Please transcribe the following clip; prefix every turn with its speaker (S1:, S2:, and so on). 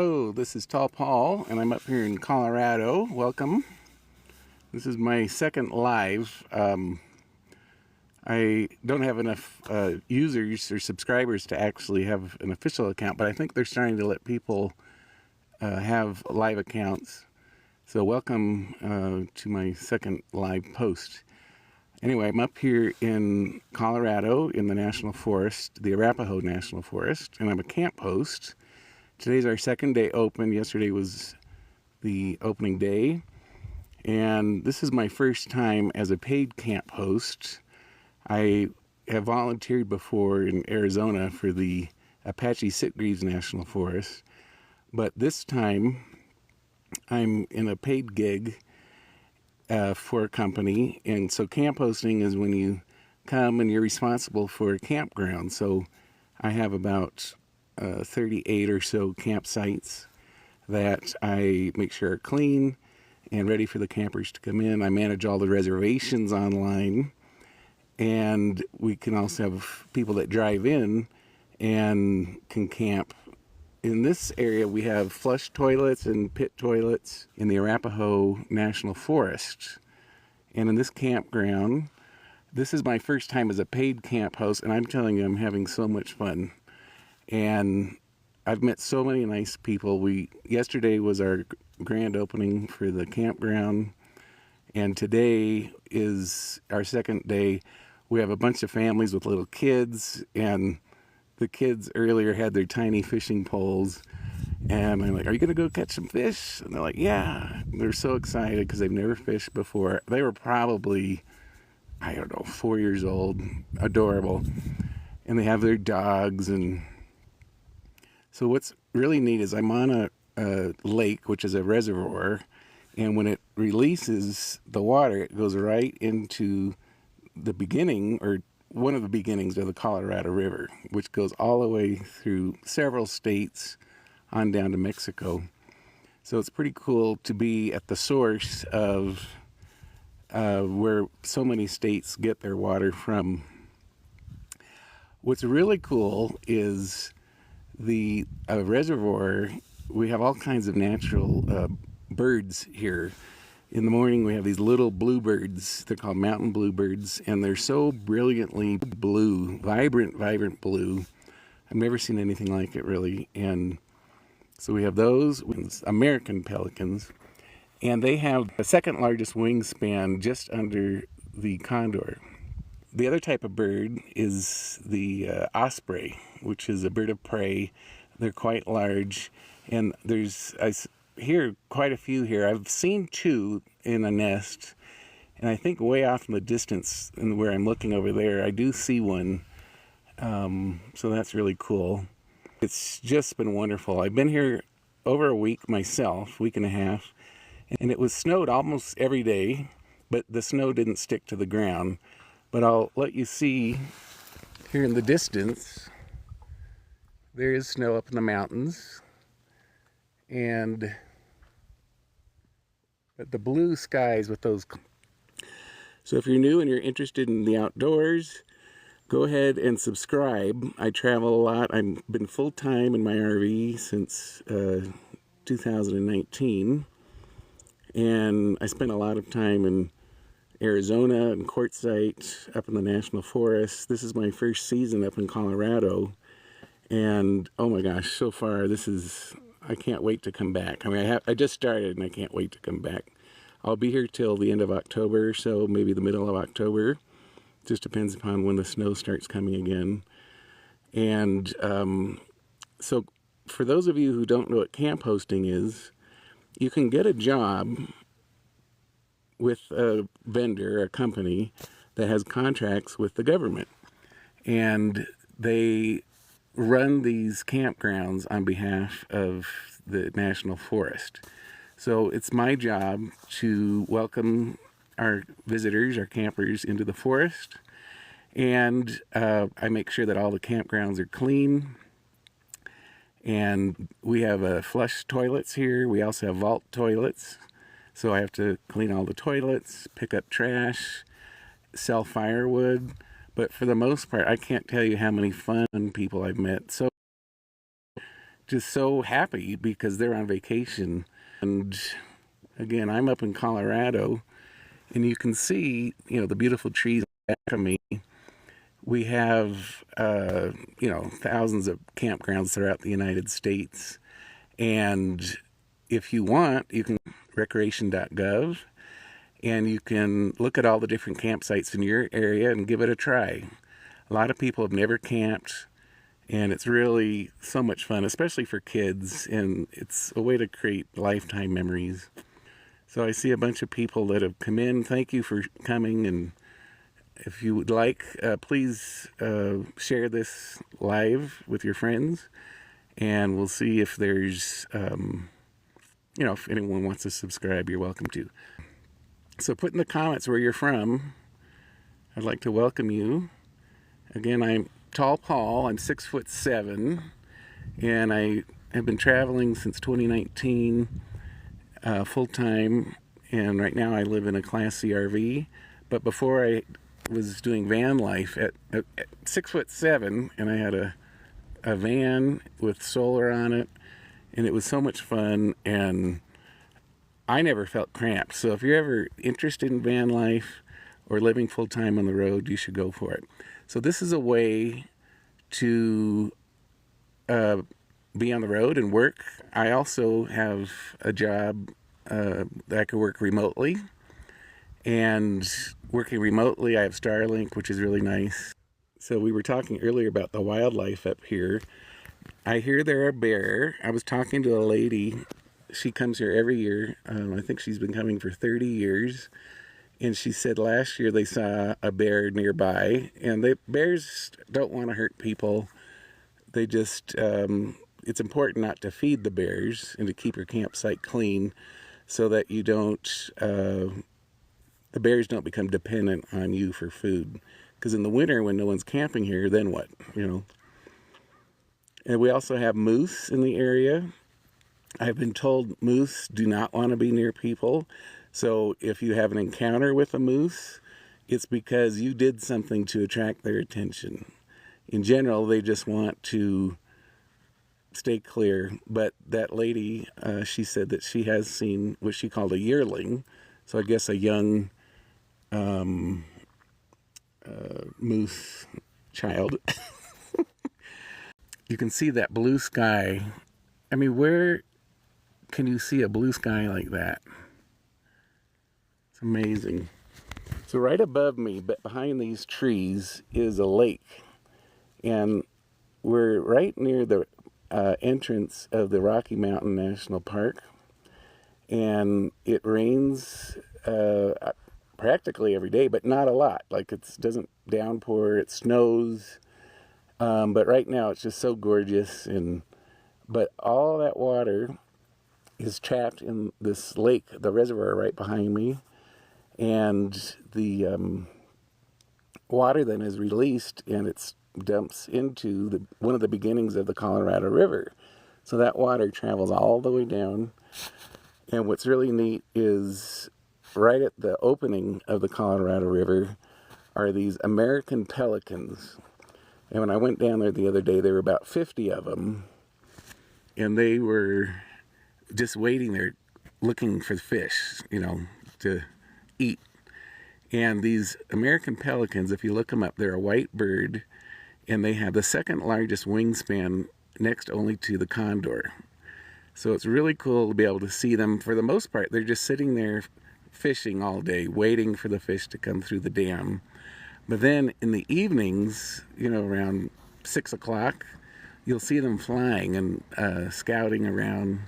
S1: Hello, this is Tall Paul, and I'm up here in Colorado. Welcome. This is my second live. I don't have enough users or subscribers to actually have an official account, but I think they're starting to let people have live accounts. So welcome to my second live post. Anyway, I'm up here in Colorado in the National Forest, the Arapahoe National Forest, and I'm a camp host. Today's our second day open. Yesterday was the opening day. And this is my first time as a paid camp host. I have volunteered before in Arizona for the Apache Sitgreaves National Forest. But this time, I'm in a paid gig for a company. And so camp hosting is when you come and you're responsible for a campground. So I have about 38 or so campsites that I make sure are clean and ready for the campers to come in. I manage all the reservations online, and we can also have people that drive in and can camp. In this area, we have flush toilets and pit toilets in the Arapahoe National Forest. And in this campground, this is my first time as a paid camp host, and I'm telling you, I'm having so much fun. And I've met so many nice people. Yesterday was our grand opening for the campground, and today is our second day. We have a bunch of families with little kids, and the kids earlier had their tiny fishing poles, and I'm like, "Are you gonna go catch some fish?" And they're like, "Yeah." They're so excited because they've never fished before. They were probably, I don't know, 4 years old, adorable, and they have their dogs. And so what's really neat is I'm on a lake, which is a reservoir, and when it releases the water, it goes right into the beginning, or one of the beginnings of the Colorado River, which goes all the way through several states on down to Mexico. So it's pretty cool to be at the source of where so many states get their water from. What's really cool is the reservoir. We have all kinds of natural birds here. In the morning, we have these little bluebirds. They're called mountain bluebirds, and they're so brilliantly blue, vibrant blue. I've never seen anything like it, really. And so we have those, American pelicans, and they have the second largest wingspan just under the condor. The other type of bird is the osprey, which is a bird of prey. They're quite large, and I hear quite a few here. I've seen two in a nest, and I think way off in the distance, and where I'm looking over there, I do see one. So that's really cool. It's just been wonderful. I've been here over a week myself, week and a half, and it was snowed almost every day, but the snow didn't stick to the ground. But I'll let you see here in the distance, there is snow up in the mountains, and but the blue skies with those. So if you're new and you're interested in the outdoors, go ahead and subscribe. I travel a lot. I've been full-time in my RV since 2019, and I spent a lot of time in Arizona and Quartzsite up in the National Forest. This is my first season up in Colorado, and oh my gosh, so far I can't wait to come back. I mean, I just started and I can't wait to come back. I'll be here till the end of October or so, maybe the middle of October. Just depends upon when the snow starts coming again. And so for those of you who don't know what camp hosting is, you can get a job with a vendor, a company that has contracts with the government, and they run these campgrounds on behalf of the National Forest. So it's my job to welcome our visitors, our campers, into the forest, and I make sure that all the campgrounds are clean. And we have flush toilets here. We also have vault toilets. So I have to clean all the toilets, pick up trash, sell firewood. But for the most part, I can't tell you how many fun people I've met. So just so happy because they're on vacation. And again, I'm up in Colorado, and you can see, the beautiful trees back of me. We have, thousands of campgrounds throughout the United States. And if you want, you can recreation.gov, and you can look at all the different campsites in your area and give it a try. A lot of people have never camped, and it's really so much fun, especially for kids, and it's a way to create lifetime memories. So I see a bunch of people that have come in. Thank you for coming, and if you would like, please share this live with your friends, and we'll see if there's, if anyone wants to subscribe, you're welcome to. So put in the comments where you're from. I'd like to welcome you. Again, I'm Tall Paul. I'm 6'7", and I have been traveling since 2019 full-time, and right now I live in a Class C RV. But before, I was doing van life at 6'7", and I had a van with solar on it, and it was so much fun, and I never felt cramped. So if you're ever interested in van life or living full-time on the road, you should go for it. So this is a way to be on the road and work. I also have a job that I could work remotely. And working remotely, I have Starlink, which is really nice. So we were talking earlier about the wildlife up here. I hear there are bear. I was talking to a lady. She comes here every year. I think she's been coming for 30 years. And she said last year they saw a bear nearby. And the bears don't want to hurt people. They just, it's important not to feed the bears and to keep your campsite clean so that you don't, the bears don't become dependent on you for food. Because in the winter, when no one's camping here, then what, And we also have moose in the area. I've been told moose do not want to be near people. So if you have an encounter with a moose, it's because you did something to attract their attention. In general, they just want to stay clear. But that lady, she said that she has seen what she called a yearling. So I guess a young moose child. You can see that blue sky. I mean, where can you see a blue sky like that? It's amazing. So right above me, but behind these trees, is a lake. And we're right near the entrance of the Rocky Mountain National Park. And it rains practically every day, but not a lot. Like it doesn't downpour, it snows. But right now it's just so gorgeous. But all that water is trapped in this lake, the reservoir right behind me. And the water then is released, and it dumps into one of the beginnings of the Colorado River. So that water travels all the way down. And what's really neat is right at the opening of the Colorado River are these American pelicans. And when I went down there the other day, there were about 50 of them. And they were just waiting there looking for fish, to eat. And these American pelicans, if you look them up, they're a white bird, and they have the second largest wingspan next only to the condor. So it's really cool to be able to see them. For the most part, they're just sitting there fishing all day, waiting for the fish to come through the dam. But then in the evenings, around 6 o'clock, you'll see them flying and scouting around.